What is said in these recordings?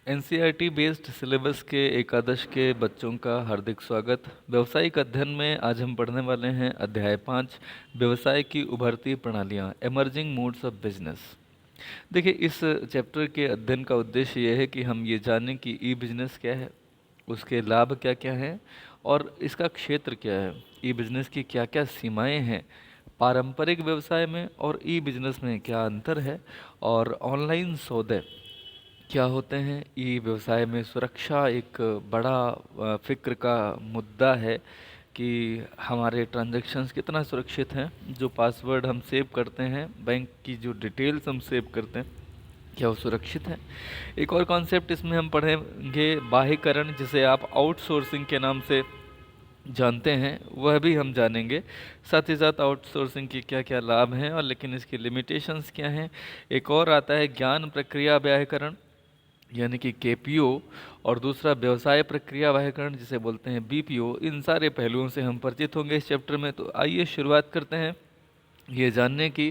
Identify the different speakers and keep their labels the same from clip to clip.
Speaker 1: NCERT based syllabus के एकादश के बच्चों का हार्दिक स्वागत। व्यवसायिक अध्ययन में आज हम पढ़ने वाले हैं अध्याय 5, व्यवसाय की उभरती प्रणालियाँ, एमर्जिंग मोड्स ऑफ बिजनेस। देखिए, इस चैप्टर के अध्ययन का उद्देश्य यह है कि हम ये जानें कि ई बिजनेस क्या है, उसके लाभ क्या क्या हैं और इसका क्षेत्र क्या है, ई बिजनेस की क्या क्या सीमाएं हैं, पारंपरिक व्यवसाय में और ई बिजनेस में क्या अंतर है, और ऑनलाइन सौदे क्या होते हैं। ई व्यवसाय में सुरक्षा एक बड़ा फिक्र का मुद्दा है कि हमारे ट्रांजैक्शंस कितना सुरक्षित हैं, जो पासवर्ड हम सेव करते हैं, बैंक की जो डिटेल्स हम सेव करते हैं, क्या वो सुरक्षित है। एक और कॉन्सेप्ट इसमें हम पढ़ेंगे, बाह्यकरण, जिसे आप आउटसोर्सिंग के नाम से जानते हैं, वह भी हम जानेंगे। साथ ही साथ आउटसोर्सिंग के क्या क्या लाभ हैं और लेकिन इसकी लिमिटेशंस क्या हैं। एक और आता है ज्ञान प्रक्रिया व्याकरण, यानी कि केपीओ, और दूसरा व्यवसाय प्रक्रिया व्याकरण जिसे बोलते हैं बीपीओ। इन सारे पहलुओं से हम परिचित होंगे इस चैप्टर में। तो आइए शुरुआत करते हैं ये जानने की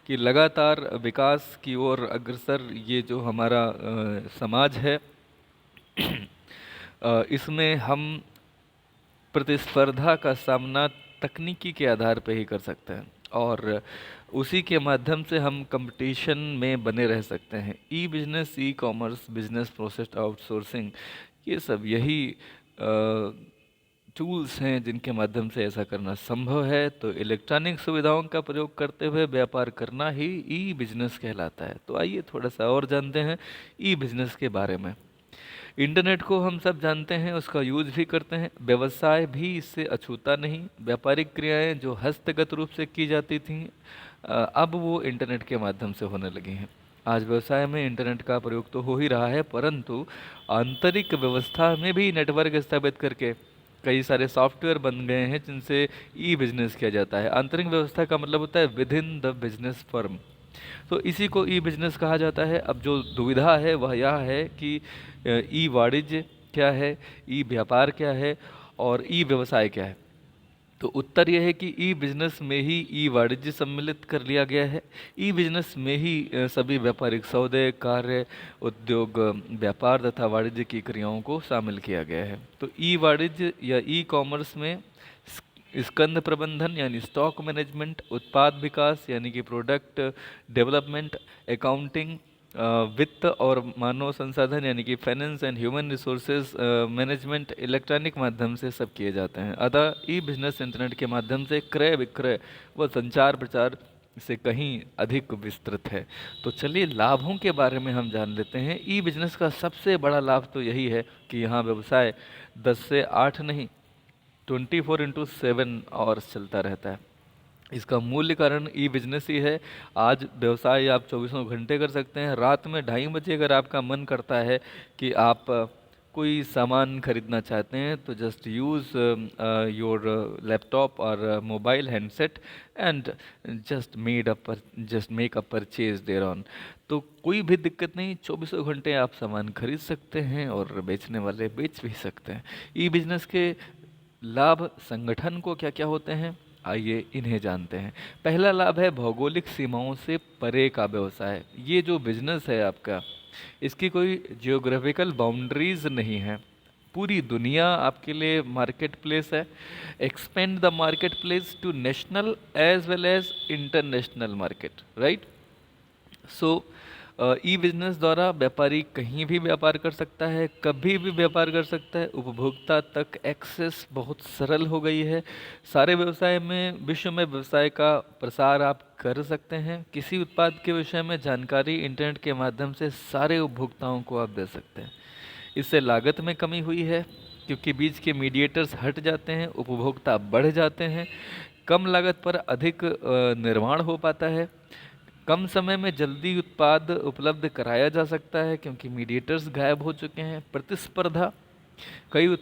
Speaker 1: कि लगातार विकास की ओर अग्रसर ये जो हमारा समाज है इसमें हम प्रतिस्पर्धा का सामना तकनीकी के आधार पर ही कर सकते हैं और उसी के माध्यम से हम कंपटीशन में बने रह सकते हैं। E business, e commerce, business process outsourcing, ये सब यही टूल्स हैं जिनके माध्यम से ऐसा करना संभव है। तो इलेक्ट्रॉनिक सुविधाओं का प्रयोग करते हुए व्यापार करना ही ई बिजनेस कहलाता है। तो आइए थोड़ा सा और जानते हैं ई बिजनेस के बारे में। इंटरनेट को हम सब जानते हैं, उसका यूज भी करते हैं, व्यवसाय भी इससे अछूता नहीं। व्यापारिक क्रियाएं जो हस्तगत रूप से की जाती थीं, अब वो इंटरनेट के माध्यम से होने लगी हैं। आज व्यवसाय में इंटरनेट का प्रयोग तो हो ही रहा है, परंतु आंतरिक व्यवस्था में भी नेटवर्क स्थापित करके कई सारे सॉफ्टवेयर बन गए हैं जिनसे ई बिजनेस किया जाता है। आंतरिक व्यवस्था का मतलब होता है with in the business firm. तो इसी को ई बिजनेस कहा जाता है। अब जो दुविधा है वह यह है कि ई वाणिज्य क्या है, ई व्यापार क्या है और ई व्यवसाय क्या है। तो उत्तर यह है कि ई बिजनेस में ही ई वाणिज्य सम्मिलित कर लिया गया है। ई बिजनेस में ही सभी व्यापारिक सौदे, कार्य, उद्योग, व्यापार तथा वाणिज्य की क्रियाओं को शामिल किया गया है। तो ई वाणिज्य या ई कॉमर्स में स्कंद प्रबंधन यानी स्टॉक मैनेजमेंट, उत्पाद विकास यानी कि प्रोडक्ट डेवलपमेंट, अकाउंटिंग, वित्त और मानव संसाधन यानी कि finance and human resources management electronic माध्यम से सब किए जाते हैं। अतः ई बिजनेस इंटरनेट के माध्यम से क्रय विक्रय व संचार प्रचार से कहीं अधिक विस्तृत है। तो चलिए लाभों के बारे में हम जान लेते हैं। ई बिजनेस का सबसे बड़ा लाभ तो यही है कि यहाँ व्यवसाय 10 से 8 नहीं 24/7 आवर्स चलता रहता है। इसका मूल्य कारण ई बिजनेस ही है। आज व्यवसाय आप 24 घंटे कर सकते हैं। रात में 2:30 बजे अगर आपका मन करता है कि आप कोई सामान खरीदना चाहते हैं, तो जस्ट यूज़ योर लैपटॉप और mobile handset and just make a purchase there on. तो कोई भी दिक्कत नहीं, 24 घंटे आप सामान खरीद सकते हैं और बेचने वाले बेच भी सकते हैं। ई बिजनेस के लाभ संगठन को क्या क्या होते हैं, आइए इन्हें जानते हैं। पहला लाभ है भौगोलिक सीमाओं से परे का व्यवसाय। ये जो बिजनेस है आपका, इसकी कोई जियोग्राफिकल बाउंड्रीज नहीं है। पूरी दुनिया आपके लिए मार्केट प्लेस है। Expand the market place to national as well as international market, right. So e business द्वारा व्यापारी कहीं भी व्यापार कर सकता है, कभी भी व्यापार कर सकता है। उपभोक्ता तक एक्सेस बहुत सरल हो गई है। सारे व्यवसाय में, विश्व में व्यवसाय का प्रसार आप कर सकते हैं। किसी उत्पाद के विषय में जानकारी इंटरनेट के माध्यम से सारे उपभोक्ताओं को आप दे सकते हैं। इससे लागत में कमी हुई है क्योंकि बीच के मीडिएटर्स हट जाते हैं, उपभोक्ता बढ़ जाते हैं। कम लागत पर अधिक निर्माण हो पाता है। कम समय में जल्दी उत्पाद उपलब्ध कराया जा सकता है क्योंकि मीडिएटर्स गायब हो चुके हैं। प्रतिस्पर्धा, कई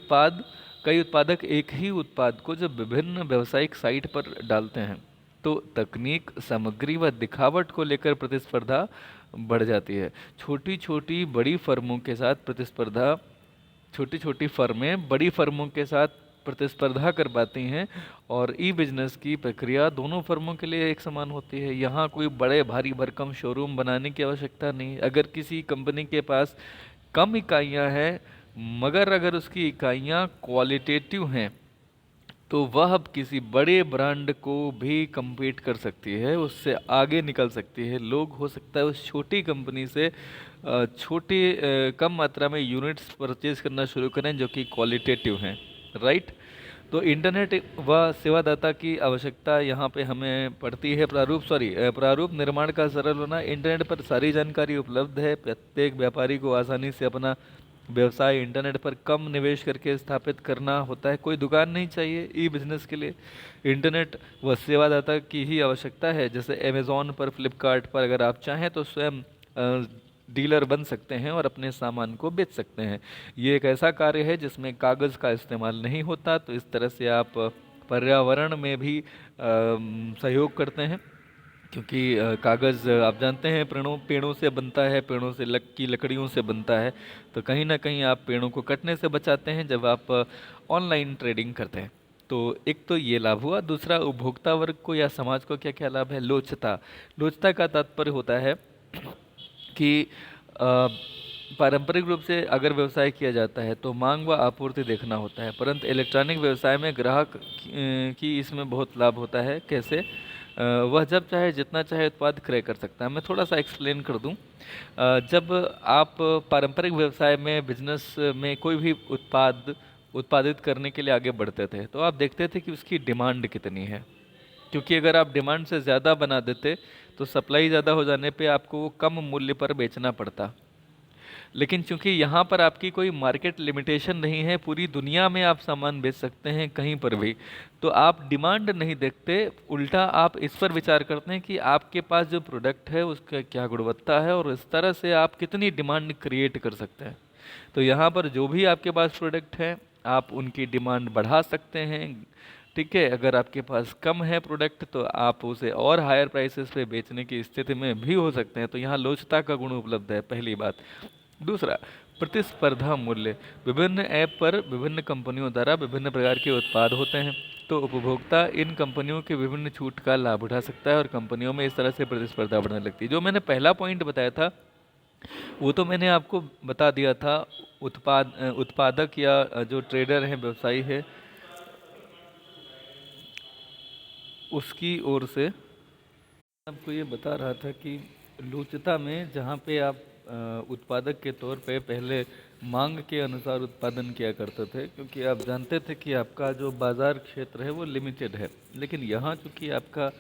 Speaker 1: कई उत्पादक एक ही उत्पाद को जब विभिन्न व्यावसायिक साइट पर डालते हैं, तो तकनीक, सामग्री व दिखावट को लेकर प्रतिस्पर्धा बढ़ जाती है। छोटी छोटी बड़ी फर्मों के साथ प्रतिस्पर्धा छोटी छोटी फर्में बड़ी फर्मों के साथ प्रतिस्पर्धा कर पाती हैं और ई बिजनेस की प्रक्रिया दोनों फर्मों के लिए एक समान होती है। यहाँ कोई बड़े भारी भरकम शोरूम बनाने की आवश्यकता नहीं। अगर किसी कंपनी के पास कम इकाइयां हैं, मगर अगर उसकी इकाइयां क्वालिटेटिव हैं तो वह अब किसी बड़े ब्रांड को भी compete कर सकती है, उससे आगे निकल सकती है। लोग हो सकता है उस छोटी कंपनी से कम मात्रा में यूनिट्स परचेज करना शुरू करें जो कि क्वालिटेटिव हैं, राइट। तो इंटरनेट व सेवादाता की आवश्यकता यहाँ पे हमें पड़ती है। प्रारूप निर्माण का सरल होना। इंटरनेट पर सारी जानकारी उपलब्ध है। प्रत्येक व्यापारी को आसानी से अपना व्यवसाय इंटरनेट पर कम निवेश करके स्थापित करना होता है। कोई दुकान नहीं चाहिए ई बिजनेस के लिए, इंटरनेट व सेवादाता की ही आवश्यकता है। जैसे अमेज़ॉन पर, फ्लिपकार्ट पर अगर आप चाहें तो स्वयं डीलर बन सकते हैं और अपने सामान को बेच सकते हैं। ये एक ऐसा कार्य है जिसमें कागज़ का इस्तेमाल नहीं होता, तो इस तरह से आप पर्यावरण में भी सहयोग करते हैं, क्योंकि कागज़ आप जानते हैं पेड़ों पेड़ों से बनता है, पेड़ों से की लकड़ियों से बनता है। तो कहीं ना कहीं आप पेड़ों को कटने से बचाते हैं जब आप ऑनलाइन ट्रेडिंग करते हैं। तो एक तो ये लाभ हुआ। दूसरा, उपभोक्ता वर्ग को या समाज को क्या क्या लाभ है? लोचता। लोचता का तात्पर्य होता है कि पारंपरिक रूप से अगर व्यवसाय किया जाता है तो मांग व आपूर्ति देखना होता है, परंतु इलेक्ट्रॉनिक व्यवसाय में ग्राहक की इसमें बहुत लाभ होता है। कैसे? वह जब चाहे जितना चाहे उत्पाद क्रय कर सकता है। मैं थोड़ा सा एक्सप्लेन कर दूं। जब आप पारंपरिक व्यवसाय में, बिजनेस में कोई भी उत्पादित करने के लिए आगे बढ़ते थे तो आप देखते थे कि उसकी डिमांड कितनी है, क्योंकि अगर आप डिमांड से ज़्यादा बना देते तो सप्लाई ज़्यादा हो जाने पे आपको वो कम मूल्य पर बेचना पड़ता। लेकिन चूंकि यहाँ पर आपकी कोई मार्केट लिमिटेशन नहीं है, पूरी दुनिया में आप सामान बेच सकते हैं कहीं पर भी, तो आप डिमांड नहीं देखते, उल्टा आप इस पर विचार करते हैं कि आपके पास जो प्रोडक्ट है उसका क्या गुणवत्ता है और इस तरह से आप कितनी डिमांड क्रिएट कर सकते हैं। तो यहाँ पर जो भी आपके पास प्रोडक्ट है आप उनकी डिमांड बढ़ा सकते हैं। ठीक है, अगर आपके पास कम है प्रोडक्ट तो आप उसे और हायर प्राइसेस पे बेचने की स्थिति में भी हो सकते हैं। तो यहाँ लोचता का गुण उपलब्ध है, पहली बात। दूसरा, प्रतिस्पर्धा मूल्य। विभिन्न ऐप पर विभिन्न कंपनियों द्वारा विभिन्न प्रकार के उत्पाद होते हैं, तो उपभोक्ता इन कंपनियों के विभिन्न छूट का लाभ उठा सकता है और कंपनियों में इस तरह से प्रतिस्पर्धा बढ़ने लगती है। जो मैंने पहला पॉइंट बताया था वो तो मैंने आपको बता दिया था। उत्पादक या जो ट्रेडर है, व्यवसायी है, उसकी ओर से आपको ये बता रहा था कि लोचता में जहाँ पे आप उत्पादक के तौर पे पहले मांग के अनुसार उत्पादन किया करते थे, क्योंकि आप जानते थे कि आपका जो बाज़ार क्षेत्र है वो लिमिटेड है। लेकिन यहाँ चूँकि आपका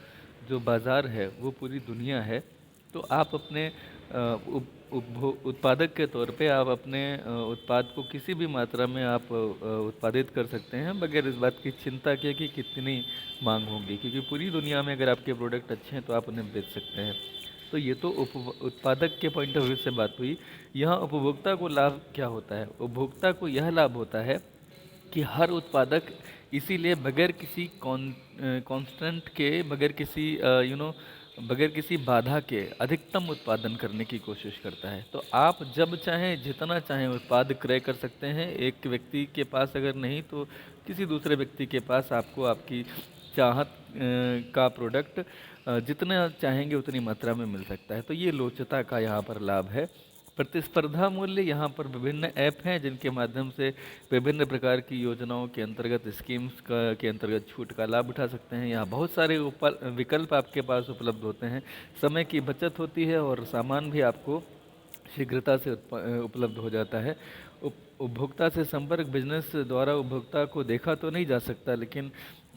Speaker 1: जो बाज़ार है वो पूरी दुनिया है, तो आप अपने उत्पादक के तौर पे आप अपने उत्पाद को किसी भी मात्रा में आप उत्पादित कर सकते हैं, बगैर इस बात की चिंता किए कि कितनी मांग होगी, क्योंकि पूरी दुनिया में अगर आपके प्रोडक्ट अच्छे हैं तो आप उन्हें बेच सकते हैं। तो ये तो उत्पादक के पॉइंट ऑफ व्यू से बात हुई। यहाँ उपभोक्ता को लाभ क्या होता है? उपभोक्ता को यह लाभ होता है कि हर उत्पादक इसीलिए बगैर किसी कांस्टेंट के, बगैर किसी बगैर किसी बाधा के अधिकतम उत्पादन करने की कोशिश करता है। तो आप जब चाहें जितना चाहें उत्पाद क्रय कर सकते हैं। एक व्यक्ति के पास अगर नहीं तो किसी दूसरे व्यक्ति के पास आपको आपकी चाहत का प्रोडक्ट जितना चाहेंगे उतनी मात्रा में मिल सकता है। तो ये लोचता का यहाँ पर लाभ है। प्रतिस्पर्धा मूल्य, यहाँ पर विभिन्न ऐप हैं जिनके माध्यम से विभिन्न प्रकार की योजनाओं के अंतर्गत, स्कीम्स के अंतर्गत छूट का लाभ उठा सकते हैं। यहाँ बहुत सारे विकल्प आपके पास उपलब्ध होते हैं, समय की बचत होती है और सामान भी आपको शीघ्रता से उपलब्ध हो जाता है। उपभोक्ता से संपर्क। बिजनेस द्वारा उपभोक्ता को देखा तो नहीं जा सकता, लेकिन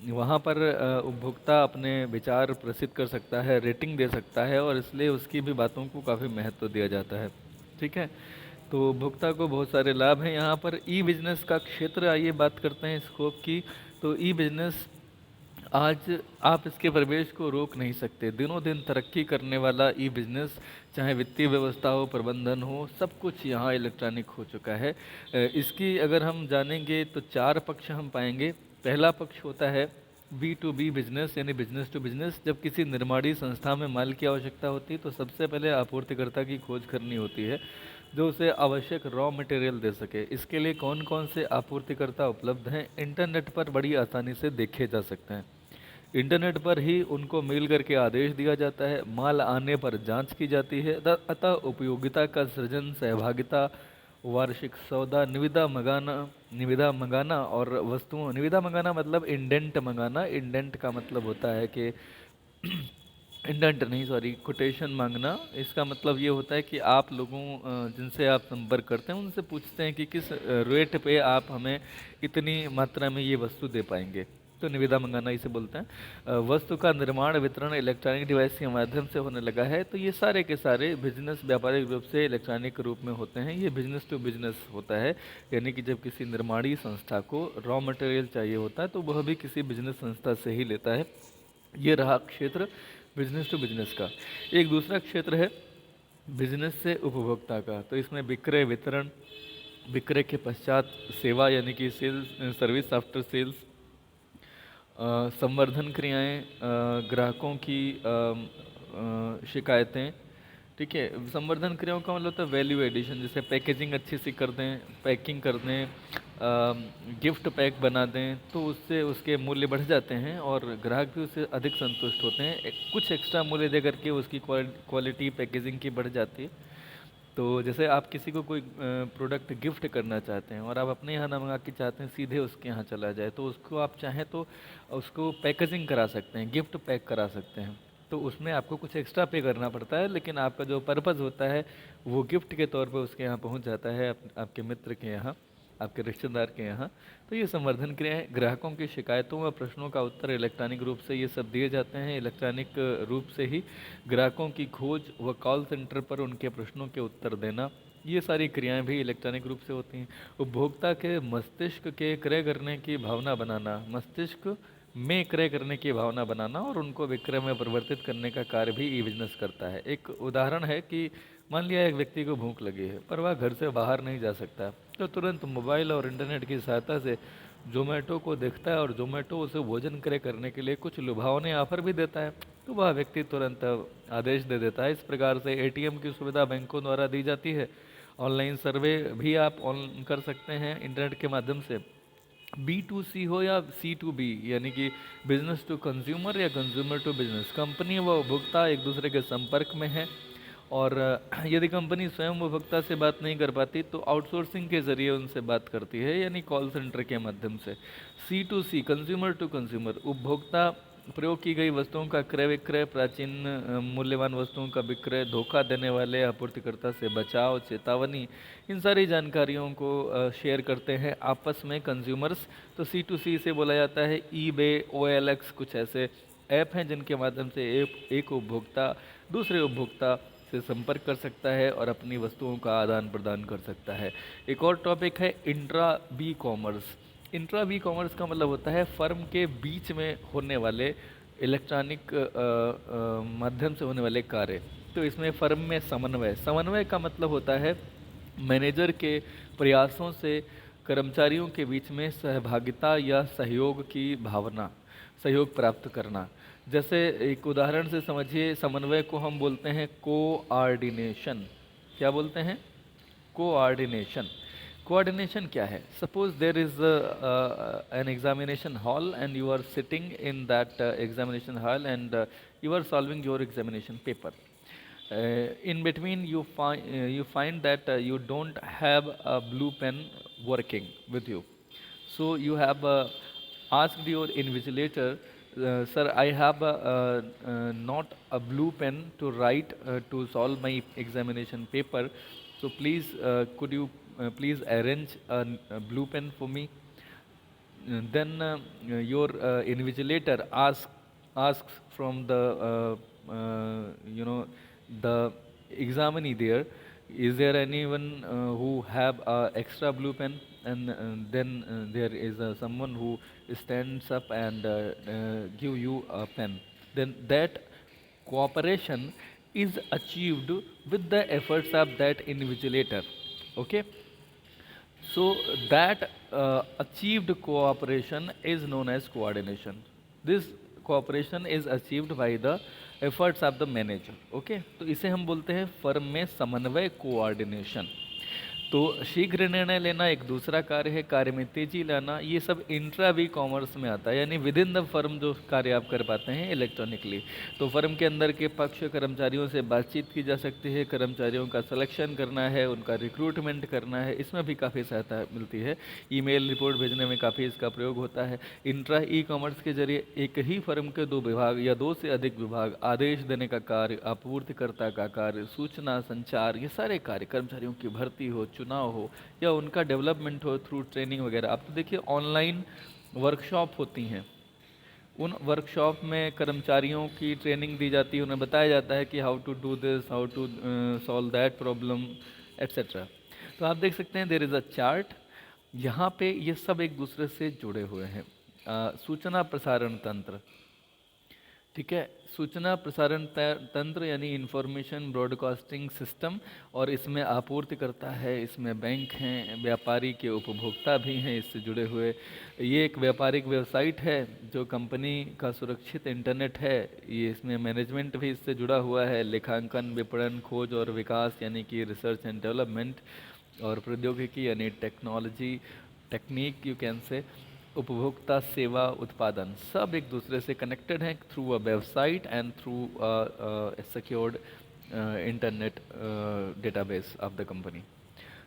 Speaker 1: वहाँ पर उपभोक्ता अपने विचार प्रसिद्ध कर सकता है, रेटिंग दे सकता है, और इसलिए उसकी भी बातों को काफ़ी महत्व दिया जाता है। ठीक है, तो उपभोक्ता को बहुत सारे लाभ हैं। यहाँ पर ई बिजनेस का क्षेत्र, आइए बात करते हैं स्कोप की। तो ई बिजनेस आज आप इसके प्रवेश को रोक नहीं सकते। दिनों दिन तरक्की करने वाला ई बिजनेस, चाहे वित्तीय व्यवस्था हो, प्रबंधन हो, सब कुछ यहाँ इलेक्ट्रॉनिक हो चुका है। इसकी अगर हम जानेंगे तो चार पक्ष हम पाएंगे। पहला पक्ष होता है B2B बिजनेस, यानी बिजनेस टू बिजनेस। जब किसी निर्माणी संस्था में माल की आवश्यकता होती है तो सबसे पहले आपूर्तिकर्ता की खोज करनी होती है जो उसे आवश्यक रॉ मटेरियल दे सके। इसके लिए कौन कौन से आपूर्तिकर्ता उपलब्ध हैं, इंटरनेट पर बड़ी आसानी से देखे जा सकते हैं। इंटरनेट पर ही उनको मेल करके आदेश दिया जाता है, माल आने पर जांच की जाती है। अतः उपयोगिता का सृजन, सहभागिता वार्षिक सौदा, निविदा मंगाना और वस्तुओं, निविदा मंगाना मतलब इंडेंट मंगाना। इंडेंट का मतलब होता है कि इंडेंट नहीं, सॉरी, कोटेशन मांगना। इसका मतलब ये होता है कि आप लोगों जिनसे आप संपर्क करते हैं उनसे पूछते हैं कि किस रेट पे आप हमें इतनी मात्रा में ये वस्तु दे पाएंगे, तो निविदा मंगाना इसे बोलते हैं। वस्तु का निर्माण वितरण इलेक्ट्रॉनिक डिवाइस के माध्यम से होने लगा है, तो ये सारे के सारे बिजनेस व्यापारिक रूप से इलेक्ट्रॉनिक रूप में होते हैं। ये बिजनेस टू बिजनेस होता है, यानी कि जब किसी निर्माणी संस्था को रॉ मटेरियल चाहिए होता है तो वह भी किसी बिजनेस संस्था से ही लेता है। ये रहा क्षेत्र बिजनेस टू बिजनेस का। एक दूसरा क्षेत्र है बिजनेस से उपभोक्ता का, तो इसमें विक्रय वितरण, विक्रय के पश्चात सेवा यानी कि सेल्स, सर्विस आफ्टर सेल्स, संवर्धन क्रियाएं, ग्राहकों की शिकायतें। ठीक है, संवर्धन क्रियाओं का मतलब होता है वैल्यू एडिशन, जैसे पैकेजिंग अच्छी सी कर दें, पैकिंग कर दें, गिफ्ट पैक बना दें, तो उससे उसके मूल्य बढ़ जाते हैं और ग्राहक भी उससे अधिक संतुष्ट होते हैं। कुछ एक्स्ट्रा मूल्य दे करके उसकी क्वालिटी पैकेजिंग की बढ़ जाती है। तो जैसे आप किसी को कोई प्रोडक्ट गिफ्ट करना चाहते हैं और आप अपने यहाँ ना मंगा के चाहते हैं सीधे उसके यहाँ चला जाए, तो उसको आप चाहें तो उसको पैकेजिंग करा सकते हैं, गिफ्ट पैक करा सकते हैं। तो उसमें आपको कुछ एक्स्ट्रा पे करना पड़ता है, लेकिन आपका जो पर्पज़ होता है वो गिफ्ट के तौर पे उसके यहाँ पहुँच जाता है, आपके मित्र के यहाँ, आपके रिश्तेदार के यहाँ। तो ये संवर्धन क्रियाएं, ग्राहकों की शिकायतों व प्रश्नों का उत्तर इलेक्ट्रॉनिक रूप से ये सब दिए जाते हैं। इलेक्ट्रॉनिक रूप से ही ग्राहकों की खोज व कॉल सेंटर पर उनके प्रश्नों के उत्तर देना, ये सारी क्रियाएं भी इलेक्ट्रॉनिक रूप से होती हैं। उपभोक्ता के मस्तिष्क के क्रय करने की भावना बनाना, मस्तिष्क में क्रय करने की भावना बनाना और उनको विक्रय में परिवर्तित करने का कार्य भी ई बिजनेस करता है। एक उदाहरण है कि मान लिया एक व्यक्ति को भूख लगी है पर वह घर से बाहर नहीं जा सकता, तो तुरंत मोबाइल और इंटरनेट की सहायता से जोमेटो को देखता है और जोमेटो उसे भोजन क्रय करने के लिए कुछ लुभावने ऑफर भी देता है, तो वह व्यक्ति तुरंत आदेश दे देता है। इस प्रकार से एटीएम की सुविधा बैंकों द्वारा दी जाती है। ऑनलाइन सर्वे भी आप ऑन कर सकते हैं इंटरनेट के माध्यम से। B2C हो या C2B, यानी कि बिजनेस टू कंज्यूमर या कंज्यूमर टू बिजनेस, कंपनी व उपभोक्ता एक दूसरे के संपर्क में है। और यदि कंपनी स्वयं उपभोक्ता से बात नहीं कर पाती तो आउटसोर्सिंग के जरिए उनसे बात करती है, यानी कॉल सेंटर के माध्यम से। C2C, कंज्यूमर टू कंज्यूमर, उपभोक्ता प्रयोग की गई वस्तुओं का क्रय विक्रय, प्राचीन मूल्यवान वस्तुओं का विक्रय, धोखा देने वाले आपूर्तिकर्ता से बचाव, चेतावनी, इन सारी जानकारियों को शेयर करते हैं आपस में कंज्यूमर्स। तो C2C से बोला जाता है। eBay, OLX कुछ ऐसे ऐप हैं जिनके माध्यम से एक उपभोक्ता दूसरे उपभोक्ता से संपर्क कर सकता है और अपनी वस्तुओं का आदान प्रदान कर सकता है। एक और टॉपिक है intra B commerce. Intra B commerce का मतलब होता है फर्म के बीच में होने वाले इलेक्ट्रॉनिक माध्यम से होने वाले कार्य। तो इसमें फर्म में समन्वय, समन्वय का मतलब होता है मैनेजर के प्रयासों से कर्मचारियों के बीच में सहभागिता या सहयोग की भावना, सहयोग प्राप्त करना। जैसे एक उदाहरण से समझिए, समन्वय को हम बोलते हैं कोआर्डिनेशन। क्या बोलते हैं? कोआर्डिनेशन। कोऑर्डिनेशन क्या है? Suppose there is an examination hall and you are sitting in that examination hall and you are solving your examination paper. In between you find that you don't have a blue pen working with you, so you have asked your invigilator, sir, I have not a blue pen to write to solve my examination paper, so please could you please arrange a blue pen for me. Then your invigilator asks from the you know the examinee there, is there anyone who have extra blue pen? And then there is someone who stands up and give you a pen. Then that cooperation is achieved with the efforts of that invigilator. Okay, so that achieved cooperation is known as coordination. This cooperation is achieved by the efforts of the manager. Okay, तो इसे हम बोलते हैं firm में समन्वय, coordination. तो शीघ्र निर्णय लेना एक दूसरा कार्य है, कार्य में तेजी लाना, ये सब इंट्रा वी कॉमर्स में आता है, यानी विद इन द फर्म जो कार्य आप कर पाते हैं इलेक्ट्रॉनिकली। तो फर्म के अंदर के पक्ष कर्मचारियों से बातचीत की जा सकती है, कर्मचारियों का सिलेक्शन करना है, उनका रिक्रूटमेंट करना है, इसमें भी काफ़ी सहायता मिलती है। ईमेल रिपोर्ट भेजने में काफ़ी इसका प्रयोग होता है। इंट्रा ई कॉमर्स के जरिए एक ही फर्म के दो विभाग या दो से अधिक विभाग, आदेश देने का कार्य, आपूर्तिकर्ता का कार्य, सूचना संचार, ये सारे कार्य, कर्मचारियों की भर्ती हो, चुनाव हो या उनका डेवलपमेंट हो थ्रू ट्रेनिंग वगैरह। आप तो देखिए ऑनलाइन वर्कशॉप होती हैं, उन वर्कशॉप में कर्मचारियों की ट्रेनिंग दी जाती है, उन्हें बताया जाता है कि how to do this, how to solve that problem etcetera. तो आप देख सकते हैं देयर इज़ अ चार्ट, यहाँ पे ये सब एक दूसरे से जुड़े हुए हैं। सूचना प्रसारण तंत्र, ठीक है, सूचना प्रसारण तंत्र यानी इंफॉर्मेशन ब्रॉडकास्टिंग सिस्टम, और इसमें आपूर्तिकर्ता है, इसमें बैंक हैं, व्यापारी के उपभोक्ता भी हैं इससे जुड़े हुए। ये एक व्यापारिक वेबसाइट है जो कंपनी का सुरक्षित इंटरनेट है, ये इसमें मैनेजमेंट भी इससे जुड़ा हुआ है, लेखांकन, विपणन, खोज और विकास यानी कि रिसर्च एंड डेवलपमेंट, और प्रौद्योगिकी यानी technology, technique you can say, उपभोक्ता सेवा उत्पादन, सब एक दूसरे से कनेक्टेड हैं through a website and through secured internet database of the company.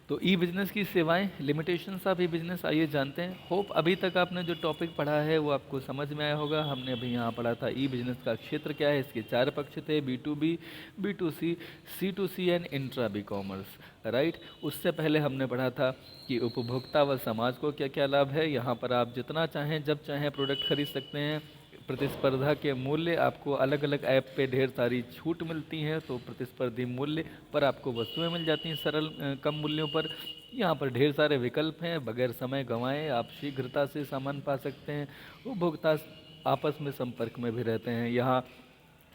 Speaker 1: तो ई बिजनेस की सेवाएं, लिमिटेशंस ऑफ ई बिजनेस, आइए जानते हैं। होप अभी तक आपने जो टॉपिक पढ़ा है वो आपको समझ में आया होगा। हमने अभी यहाँ पढ़ा था ई बिजनेस का क्षेत्र क्या है, इसके चार पक्ष थे, B to B, B to C, C to C and intra B commerce, right. उससे पहले हमने पढ़ा था कि उपभोक्ता व समाज को क्या क्या लाभ है। यहाँ पर आप जितना चाहें जब चाहें प्रोडक्ट खरीद सकते हैं। प्रतिस्पर्धा के मूल्य, आपको अलग अलग ऐप पे ढेर सारी छूट मिलती हैं, तो प्रतिस्पर्धी मूल्य पर आपको वस्तुएं मिल जाती हैं सरल कम मूल्यों पर। यहाँ पर ढेर सारे विकल्प हैं, बगैर समय गंवाए आप शीघ्रता से सामान पा सकते हैं। उपभोक्ता आपस में संपर्क में भी रहते हैं। यहाँ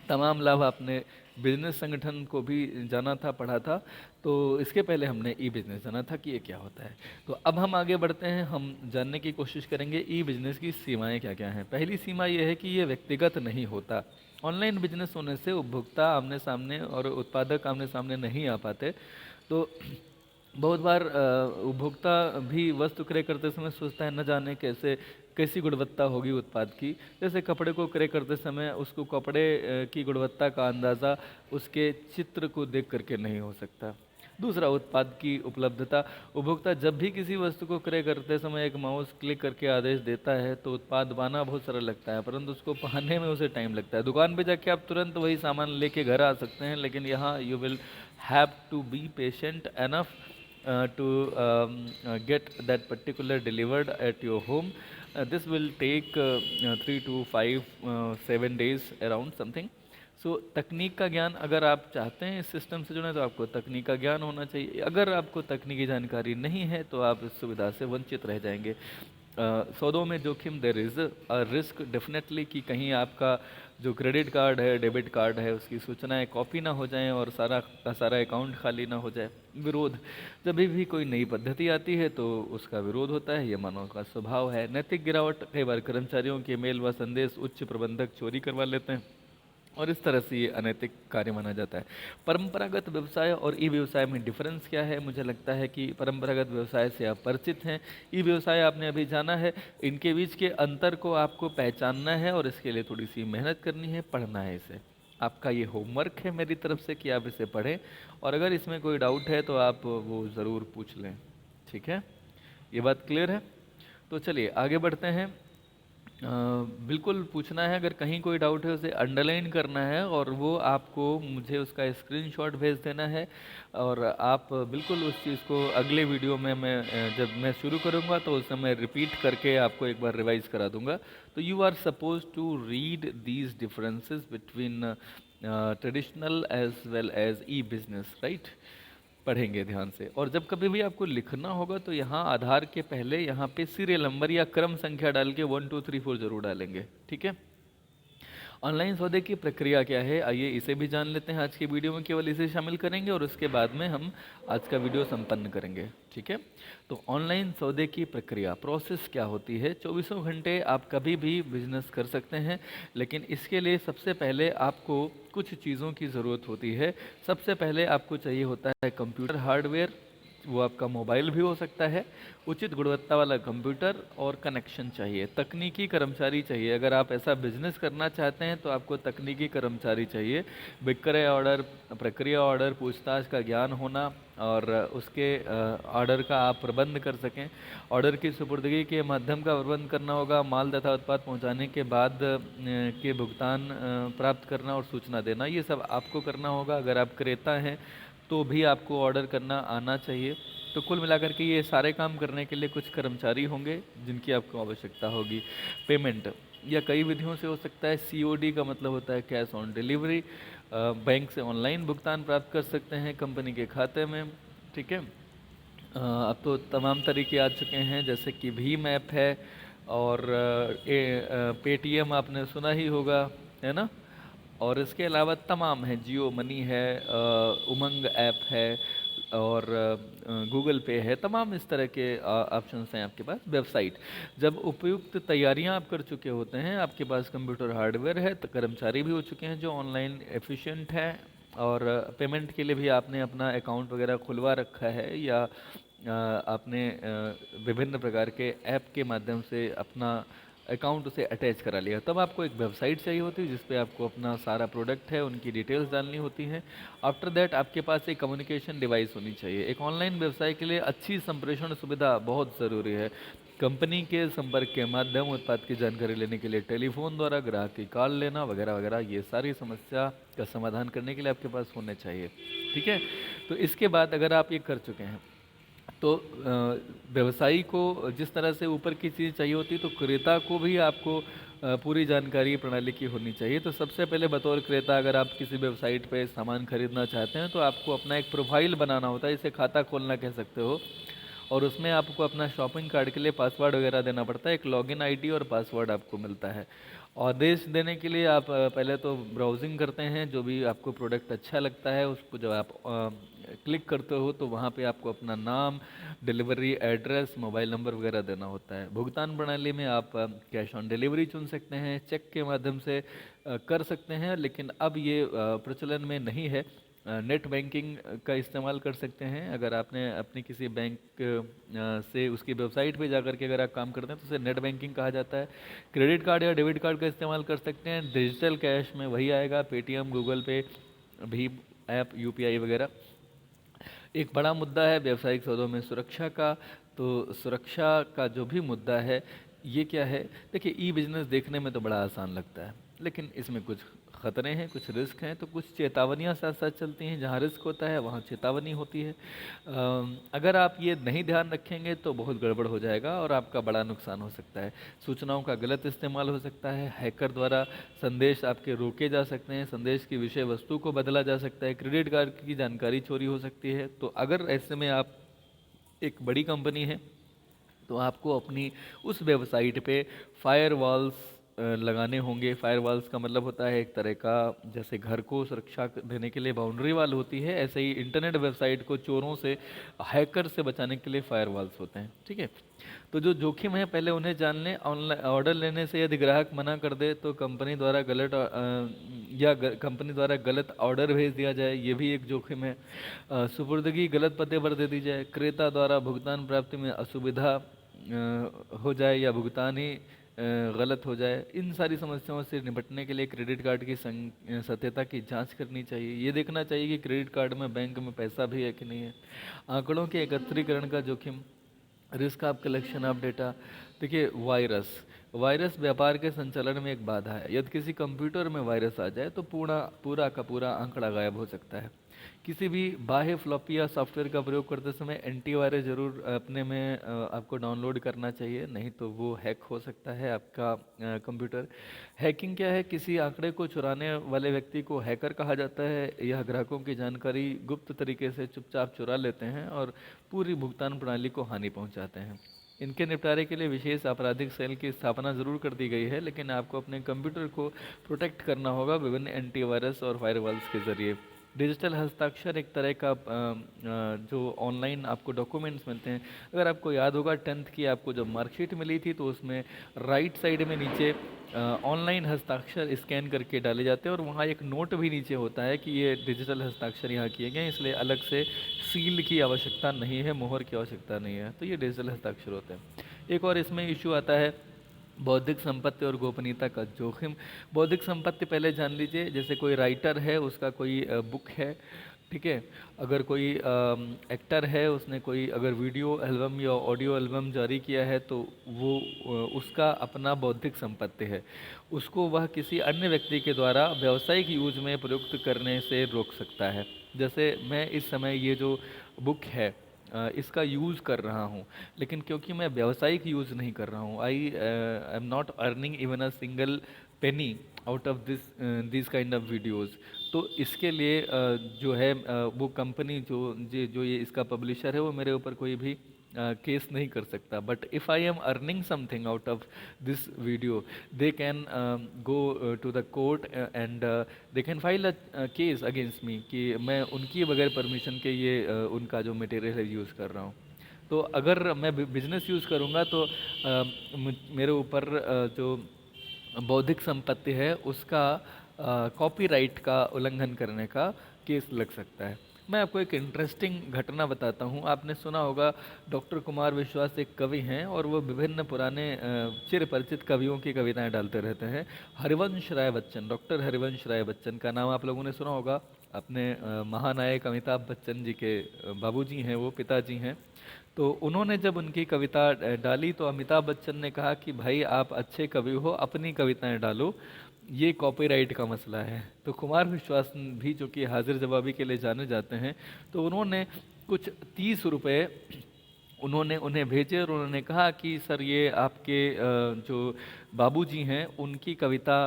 Speaker 1: तमाम लाभ आपने बिजनेस संगठन को भी जाना था, पढ़ा था। तो इसके पहले हमने ई बिजनेस जाना था कि ये क्या होता है। तो अब हम आगे बढ़ते हैं, हम जानने की कोशिश करेंगे ई बिजनेस की सीमाएं क्या क्या हैं। पहली सीमा ये है कि ये व्यक्तिगत नहीं होता। ऑनलाइन बिजनेस होने से उपभोक्ता आमने सामने और उत्पादक आमने सामने नहीं आ पाते। तो बहुत बार उपभोक्ता भी वस्तु क्रय करते समय सोचता है न जाने कैसी गुणवत्ता होगी उत्पाद की। जैसे कपड़े को क्रय करते समय उसको कपड़े की गुणवत्ता का अंदाज़ा उसके चित्र को देख करके नहीं हो सकता। दूसरा, उत्पाद की उपलब्धता। उपभोक्ता जब भी किसी वस्तु को क्रय करते समय एक माउस क्लिक करके आदेश देता है तो उत्पाद पाना बहुत सरल लगता है, परंतु उसको पाने में उसे टाइम लगता है। दुकान पे जाके आप तुरंत वही सामान लेके घर आ सकते हैं, लेकिन यहाँ you will have to be patient enough to get that particular delivered at your home. This will take 3 to 5 7 days around something. सो तकनीक का ज्ञान, अगर आप चाहते हैं इस सिस्टम से जुड़े तो आपको तकनीक का ज्ञान होना चाहिए। अगर आपको तकनीकी जानकारी नहीं है तो आप इस सुविधा से वंचित रह जाएंगे। सौदों में जोखिम, there is a risk definitely कि कहीं आपका जो क्रेडिट कार्ड है, डेबिट कार्ड है, उसकी सूचनाएं कॉपी ना हो जाएं और सारा का सारा अकाउंट खाली ना हो जाए। विरोध, जब भी कोई नई पद्धति आती है तो उसका विरोध होता है, ये मानव का स्वभाव है। नैतिक गिरावट, कई बार कर्मचारियों के मेल व संदेश उच्च प्रबंधक चोरी करवा लेते हैं और इस तरह से ये अनैतिक कार्य माना जाता है। परंपरागत व्यवसाय और ई व्यवसाय में डिफरेंस क्या है? मुझे लगता है कि परंपरागत व्यवसाय से आप परिचित हैं, ई व्यवसाय आपने अभी जाना है। इनके बीच के अंतर को आपको पहचानना है और इसके लिए थोड़ी सी मेहनत करनी है, पढ़ना है इसे। आपका ये होमवर्क है मेरी तरफ से कि आप इसे पढ़ें, और अगर इसमें कोई डाउट है तो आप वो ज़रूर पूछ लें, ठीक है? ये बात क्लियर है? तो चलिए आगे बढ़ते हैं। बिल्कुल पूछना है, अगर कहीं कोई डाउट है उसे अंडरलाइन करना है और वो आपको मुझे उसका स्क्रीनशॉट भेज देना है, और आप बिल्कुल उस चीज़ को अगले वीडियो में जब मैं शुरू करूँगा तो उस समय रिपीट करके आपको एक बार रिवाइज करा दूँगा। तो you are suppose to read these differences between traditional as well as e business, right? पढ़ेंगे ध्यान से। और जब कभी भी आपको लिखना होगा तो यहाँ आधार के पहले यहाँ पे सीरियल नंबर या क्रम संख्या डाल के 1 2 3 4 जरूर डालेंगे, ठीक है? ऑनलाइन सौदे की प्रक्रिया क्या है, आइए इसे भी जान लेते हैं। आज की वीडियो में केवल इसे शामिल करेंगे और उसके बाद में हम आज का वीडियो संपन्न करेंगे, ठीक है? तो ऑनलाइन सौदे की प्रक्रिया, प्रोसेस क्या होती है? 24 घंटे आप कभी भी बिजनेस कर सकते हैं, लेकिन इसके लिए सबसे पहले आपको कुछ चीज़ों की ज़रूरत होती है। सबसे पहले आपको चाहिए होता है कंप्यूटर हार्डवेयर, वो आपका मोबाइल भी हो सकता है, उचित गुणवत्ता वाला कंप्यूटर और कनेक्शन चाहिए, तकनीकी कर्मचारी चाहिए। अगर आप ऐसा बिजनेस करना चाहते हैं तो आपको तकनीकी कर्मचारी चाहिए। विक्रय ऑर्डर, प्रक्रिया ऑर्डर, पूछताछ का ज्ञान होना और उसके ऑर्डर का आप प्रबंध कर सकें। ऑर्डर की सुपुर्दगी के माध्यम का प्रबंध करना होगा। माल तथा उत्पाद पहुंचाने के बाद के भुगतान प्राप्त करना और सूचना देना, ये सब आपको करना होगा। अगर आप क्रेता हैं तो भी आपको ऑर्डर करना आना चाहिए। तो कुल मिलाकर के ये सारे काम करने के लिए कुछ कर्मचारी होंगे जिनकी आपको आवश्यकता होगी। पेमेंट या कई विधियों से हो सकता है। सीओडी का मतलब होता है कैश ऑन डिलीवरी। बैंक से ऑनलाइन भुगतान प्राप्त कर सकते हैं कंपनी के खाते में। ठीक है। अब तो तमाम तरीके आ चुके हैं, जैसे कि भीम ऐप है और पेटीएम आपने सुना ही होगा, है ना। और इसके अलावा तमाम है, जियो मनी है, उमंग ऐप है और गूगल पे है। तमाम इस तरह के ऑप्शंस हैं आपके पास। वेबसाइट, जब उपयुक्त तैयारियां आप कर चुके होते हैं, आपके पास कंप्यूटर हार्डवेयर है, तो कर्मचारी भी हो चुके हैं जो ऑनलाइन एफिशिएंट है और पेमेंट के लिए भी आपने अपना अकाउंट वगैरह खुलवा रखा है या आपने विभिन्न प्रकार के ऐप के माध्यम से अपना अकाउंट उसे अटैच करा लिया, तब आपको एक वेबसाइट चाहिए होती है जिस पे आपको अपना सारा प्रोडक्ट है उनकी डिटेल्स डालनी होती हैं। आफ्टर दैट आपके पास एक कम्युनिकेशन डिवाइस होनी चाहिए। एक ऑनलाइन व्यवसाय के लिए अच्छी संप्रेषण सुविधा बहुत ज़रूरी है। कंपनी के संपर्क के माध्यम, उत्पाद की जानकारी लेने के लिए टेलीफोन द्वारा ग्राहक की कॉल लेना वगैरह वगैरह, ये सारी समस्या का समाधान करने के लिए आपके पास होने चाहिए। ठीक है। तो इसके बाद अगर आप ये कर चुके हैं तो व्यवसायी को जिस तरह से ऊपर की चीज़ चाहिए होती है, तो क्रेता को भी आपको पूरी जानकारी प्रणाली की होनी चाहिए। तो सबसे पहले बतौर क्रेता अगर आप किसी वेबसाइट पे सामान खरीदना चाहते हैं तो आपको अपना एक प्रोफाइल बनाना होता है, इसे खाता खोलना कह सकते हो। और उसमें आपको अपना शॉपिंग कार्ड के लिए पासवर्ड वगैरह देना पड़ता है। एक लॉगिन आईडी और पासवर्ड आपको मिलता है। आदेश देने के लिए आप पहले तो ब्राउजिंग करते हैं, जो भी आपको प्रोडक्ट अच्छा लगता है उसको जब आप क्लिक करते हो तो वहाँ पे आपको अपना नाम, डिलीवरी एड्रेस, मोबाइल नंबर वगैरह देना होता है। भुगतान प्रणाली में आप कैश ऑन डिलीवरी चुन सकते हैं, चेक के माध्यम से कर सकते हैं, लेकिन अब ये प्रचलन में नहीं है। नेट बैंकिंग का इस्तेमाल कर सकते हैं। अगर आपने अपनी किसी बैंक से उसकी वेबसाइट पे जाकर के अगर आप काम करते हैं तो उसे नेट बैंकिंग कहा जाता है। क्रेडिट कार्ड या डेबिट कार्ड का इस्तेमाल कर सकते हैं। डिजिटल कैश में वही आएगा, पेटीएम, गूगल पे, भीम ऐप, यूपीआई वगैरह। एक बड़ा मुद्दा है व्यावसायिक सौदों में सुरक्षा का। तो सुरक्षा का जो भी मुद्दा है ये क्या है, देखिए ई बिजनेस देखने में तो बड़ा आसान लगता है, लेकिन इसमें कुछ खतरे हैं, कुछ रिस्क हैं। तो कुछ चेतावनियां साथ साथ चलती हैं। जहाँ रिस्क होता है वहाँ चेतावनी होती है। अगर आप ये नहीं ध्यान रखेंगे तो बहुत गड़बड़ हो जाएगा और आपका बड़ा नुकसान हो सकता है। सूचनाओं का गलत इस्तेमाल हो सकता है। हैकर द्वारा संदेश आपके रोके जा सकते हैं। संदेश की विषय वस्तु को बदला जा सकता है। क्रेडिट कार्ड की जानकारी चोरी हो सकती है। तो अगर ऐसे में आप एक बड़ी कंपनी है तो आपको अपनी उस वेबसाइट पे फायरवॉल्स लगाने होंगे। फायरवॉल्स का मतलब होता है एक तरह का, जैसे घर को सुरक्षा देने के लिए बाउंड्री वॉल होती है, ऐसे ही इंटरनेट वेबसाइट को चोरों से, हैकर से बचाने के लिए फायरवॉल्स होते हैं। ठीक है। तो जो जोखिम है पहले उन्हें जान लें। ऑनलाइन ऑर्डर लेने से यदि ग्राहक मना कर दे तो कंपनी द्वारा गलत ऑर्डर भेज दिया जाए, ये भी एक जोखिम है। सुपुर्दगी गलत पते पर दे दी जाए, क्रेता द्वारा भुगतान प्राप्ति में असुविधा हो जाए या भुगतान ही गलत हो जाए। इन सारी समस्याओं से निपटने के लिए क्रेडिट कार्ड की सत्यता की जांच करनी चाहिए। ये देखना चाहिए कि क्रेडिट कार्ड में बैंक में पैसा भी है कि नहीं है। आंकड़ों के एकत्रीकरण का जोखिम, risk of collection of data. देखिए वायरस, वायरस व्यापार के संचालन में एक बाधा है। यदि किसी कंप्यूटर में वायरस आ जाए तो पूरा का पूरा आंकड़ा गायब हो सकता है। किसी भी बाह्य फ्लॉपी या सॉफ्टवेयर का प्रयोग करते समय एंटीवायरस जरूर अपने में आपको डाउनलोड करना चाहिए, नहीं तो वो हैक हो सकता है आपका कंप्यूटर। हैकिंग क्या है, किसी आंकड़े को चुराने वाले व्यक्ति को हैकर कहा जाता है। यह ग्राहकों की जानकारी गुप्त तरीके से चुपचाप चुरा लेते हैं और पूरी भुगतान प्रणाली को हानि पहुंचाते हैं। इनके निपटारे के लिए विशेष आपराधिक सेल की स्थापना जरूर कर दी गई है, लेकिन आपको अपने कंप्यूटर को प्रोटेक्ट करना होगा विभिन्न एंटीवायरस और फायरवॉल्स के जरिए। डिजिटल हस्ताक्षर एक तरह का जो ऑनलाइन आपको डॉक्यूमेंट्स मिलते हैं, अगर आपको याद होगा 10th की आपको जब मार्कशीट मिली थी तो उसमें राइट साइड में नीचे ऑनलाइन हस्ताक्षर स्कैन करके डाले जाते हैं और वहाँ एक नोट भी नीचे होता है कि ये डिजिटल हस्ताक्षर यहाँ किए गए हैं, इसलिए अलग से सील की आवश्यकता नहीं है, मोहर की आवश्यकता नहीं है, तो ये डिजिटल हस्ताक्षर होते हैं। एक और इसमें इशू आता है बौद्धिक संपत्ति और गोपनीयता का जोखिम। बौद्धिक संपत्ति पहले जान लीजिए, जैसे कोई राइटर है उसका कोई बुक है, ठीक है, अगर कोई एक्टर है उसने कोई अगर वीडियो एल्बम या ऑडियो एल्बम जारी किया है तो वो उसका अपना बौद्धिक संपत्ति है, उसको वह किसी अन्य व्यक्ति के द्वारा व्यावसायिक यूज में प्रयुक्त करने से रोक सकता है। जैसे मैं इस समय ये जो बुक है इसका यूज़ कर रहा हूँ, लेकिन क्योंकि मैं व्यावसायिक यूज़ नहीं कर रहा हूँ, I am not earning even a single penny out of this kind of videos, तो इसके लिए जो है वो कंपनी जो ये इसका पब्लिशर है वो मेरे ऊपर कोई भी केस नहीं कर सकता। But if I am earning something out of this video, they can go to the court and they can file a case against me कि मैं उनकी बगैर परमिशन के ये उनका जो मटेरियल है यूज़ कर रहा हूँ। तो अगर मैं बिजनेस यूज़ करूँगा तो मेरे ऊपर जो बौद्धिक संपत्ति है उसका कॉपीराइट का उल्लंघन करने का केस लग सकता है। मैं आपको एक इंटरेस्टिंग घटना बताता हूँ। आपने सुना होगा डॉक्टर कुमार विश्वास एक कवि हैं और वो विभिन्न पुराने चिर परिचित कवियों की कविताएं डालते रहते हैं। हरिवंश राय बच्चन, डॉक्टर हरिवंश राय बच्चन का नाम आप लोगों ने सुना होगा। अपने महानायक अमिताभ बच्चन जी के बाबूजी हैं, वो पिताजी हैं। तो उन्होंने जब उनकी कविता डाली तो अमिताभ बच्चन ने कहा कि भाई आप अच्छे कवि हो, अपनी कविताएं डालो, ये कॉपीराइट का मसला है। तो कुमार विश्वास भी जो कि हाजिर जवाबी के लिए जाने जाते हैं, तो उन्होंने कुछ 30 रुपए उन्होंने उन्हें भेजे और उन्होंने कहा कि सर ये आपके जो बाबूजी हैं उनकी कविता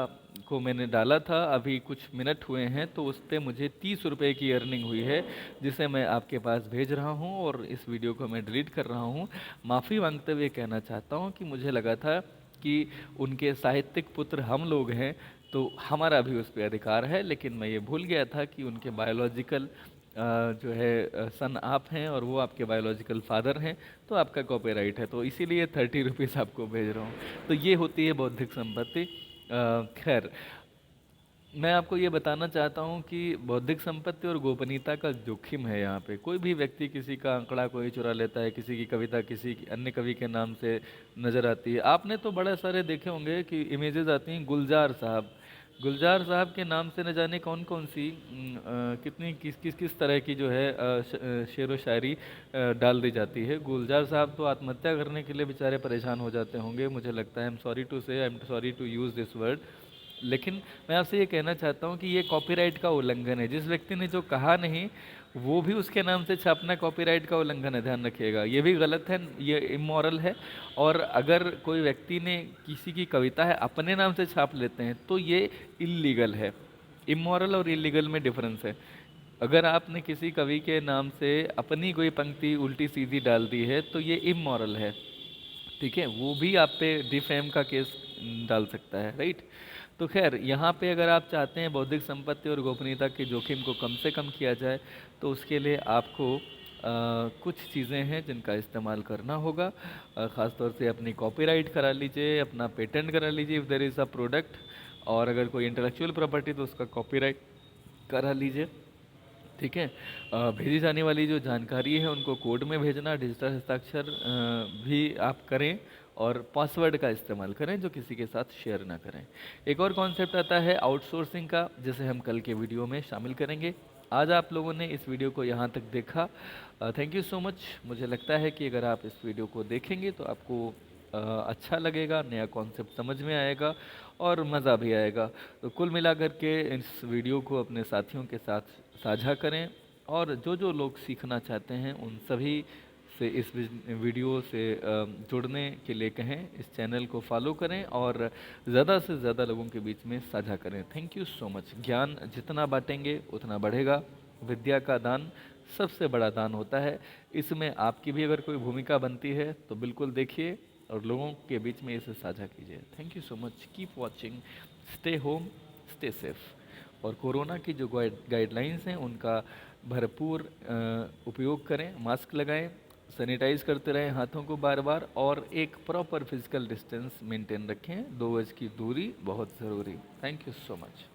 Speaker 1: को मैंने डाला था, अभी कुछ मिनट हुए हैं, तो उस पे मुझे 30 रुपए की अर्निंग हुई है जिसे मैं आपके पास भेज रहा हूँ और इस वीडियो को मैं डिलीट कर रहा हूँ। माफ़ी मांगते हुए कहना चाहता हूँ कि मुझे लगा था कि उनके साहित्यिक पुत्र हम लोग हैं तो हमारा भी उस पर अधिकार है, लेकिन मैं ये भूल गया था कि उनके बायोलॉजिकल जो है सन आप हैं और वो आपके बायोलॉजिकल फादर हैं, तो आपका कॉपीराइट है, तो इसीलिए 30 रुपीज़ आपको भेज रहा हूँ। तो ये होती है बौद्धिक संपत्ति। खैर, मैं आपको ये बताना चाहता हूँ कि बौद्धिक संपत्ति और गोपनीयता का जोखिम है यहाँ पे। कोई भी व्यक्ति किसी का आंकड़ा कोई चुरा लेता है, किसी की कविता किसी अन्य कवि के नाम से नज़र आती है। आपने तो बड़े सारे देखे होंगे कि इमेजेस आती हैं गुलजार साहब, गुलजार साहब के नाम से न जाने कौन कौन सी कितनी किस किस किस तरह की जो है शेर व शायरी डाल दी जाती है। गुलजार साहब तो आत्महत्या करने के लिए बेचारे परेशान हो जाते होंगे, मुझे लगता है। I am sorry to use this word, लेकिन मैं आपसे ये कहना चाहता हूँ कि ये कॉपीराइट का उल्लंघन है। जिस व्यक्ति ने जो कहा नहीं वो भी उसके नाम से छापना कॉपीराइट का उल्लंघन है, ध्यान रखिएगा। ये भी गलत है, ये इमोरल है। और अगर कोई व्यक्ति ने किसी की कविता है अपने नाम से छाप लेते हैं तो ये इल्लीगल है। इमोरल और इल्लीगल में डिफरेंस है। अगर आपने किसी कवि के नाम से अपनी कोई पंक्ति उल्टी सीधी डाल दी है तो ये इमोरल है, ठीक है, वो भी आप पे डिफेम का केस डाल सकता है, राइट। तो खैर, यहाँ पे अगर आप चाहते हैं बौद्धिक संपत्ति और गोपनीयता के जोखिम को कम से कम किया जाए तो उसके लिए आपको कुछ चीज़ें हैं जिनका इस्तेमाल करना होगा। ख़ास तौर से अपनी कॉपीराइट करा लीजिए, अपना पेटेंट करा लीजिए if there is a product, और अगर कोई इंटेलेक्चुअल प्रॉपर्टी तो उसका कॉपीराइट करा लीजिए, ठीक है। भेजी जाने वाली जो जानकारी है उनको कोड में भेजना, डिजिटल हस्ताक्षर भी आप करें और पासवर्ड का इस्तेमाल करें जो किसी के साथ शेयर ना करें। एक और कॉन्सेप्ट आता है आउटसोर्सिंग का, जिसे हम कल के वीडियो में शामिल करेंगे। आज आप लोगों ने इस वीडियो को यहाँ तक देखा, थैंक यू सो मच। मुझे लगता है कि अगर आप इस वीडियो को देखेंगे तो आपको अच्छा लगेगा, नया कॉन्सेप्ट समझ में आएगा और मज़ा भी आएगा। तो कुल मिलाकर के इस वीडियो को अपने साथियों के साथ साझा करें और जो जो लोग सीखना चाहते हैं उन सभी से इस वीडियो से जुड़ने के लिए कहें, इस चैनल को फॉलो करें और ज़्यादा से ज़्यादा लोगों के बीच में साझा करें। Thank you so much. ज्ञान जितना बांटेंगे उतना बढ़ेगा। विद्या का दान सबसे बड़ा दान होता है। इसमें आपकी भी अगर कोई भूमिका बनती है तो बिल्कुल देखिए और लोगों के बीच में इसे साझा कीजिए। Thank you so much. Keep watching, stay home, stay safe. और कोरोना की जो गाइडलाइंस हैं उनका भरपूर उपयोग करें, मास्क लगाएं, सैनिटाइज करते रहें हाथों को बार बार, और एक प्रॉपर फिजिकल डिस्टेंस मेंटेन रखें, 2 गज की दूरी बहुत ज़रूरी। Thank you so much.